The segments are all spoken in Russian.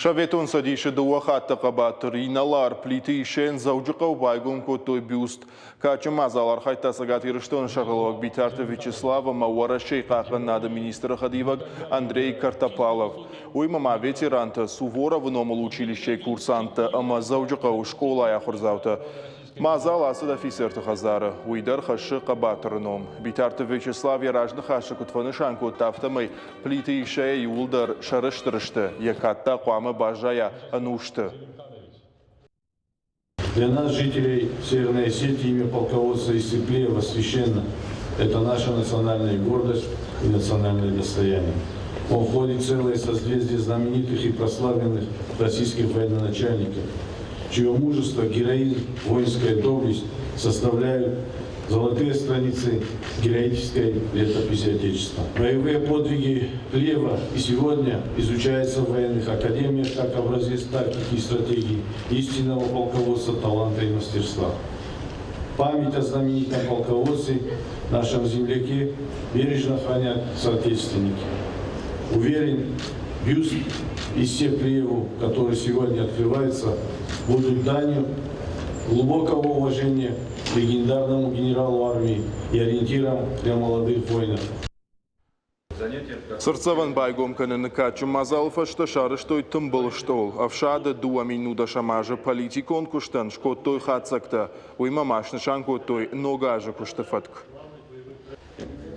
Шаветон садиши дуахатта қабаттыр, иналар, плиты ишен, заужықау байгон көттой бюст. Качы мазалар қайта сағат еріштон шағылуақ битарты Вячеслава Мауара шейқақын нады министрі Хадивак Андрей Картопалов. Уймама ветеранты Суворов номыл училище курсанты, ама заужықау школа аяқырзауты. Мазал асыд офицерті қазары, уйдар хашы қабаттыр ном. Битарты Вячеслав яражны хашы күтфаны шанку тафтамай, плиты ише юлдар шарыштырышты, якатта қуамы бажая анушты. Для нас, жителей Северной Осетии, имя полководца Исыклеева священно. Это наша национальная гордость и национальное достояние. Он входит в целое созвездие знаменитых и прославленных российских военачальников, чье мужество, героизм, воинская доблесть составляют золотые страницы героической летописи Отечества. Боевые подвиги Клеева и сегодня изучаются в военных академиях как образец тактики и стратегии истинного полководца, таланта и мастерства. Память о знаменитом полководце, нашем земляке, бережно хранят соотечественники. Уверен, бюст из всех Клееву, который сегодня открывается, будут данью глубокого уважения легендарному генералу армии и ориентиром для молодых воинов. Сырцаван байгом канын качы мазалфа что шарыштой тымбыл штол, авшады дуа минуда шамажы политикон куштан шкоттой хацакта, уймамашны шанкоттой ногажы куштафатк.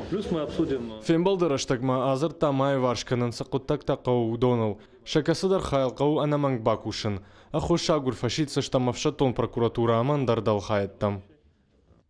Плюс мы обсудим... Фембалдырыштагма азыр тамай варшканын сақуттак тақау донал. Шакасыдар хайлқау анаманг бакушын. Ахуша гурфашица штамавшатон прокуратура амандар дал хаяттам.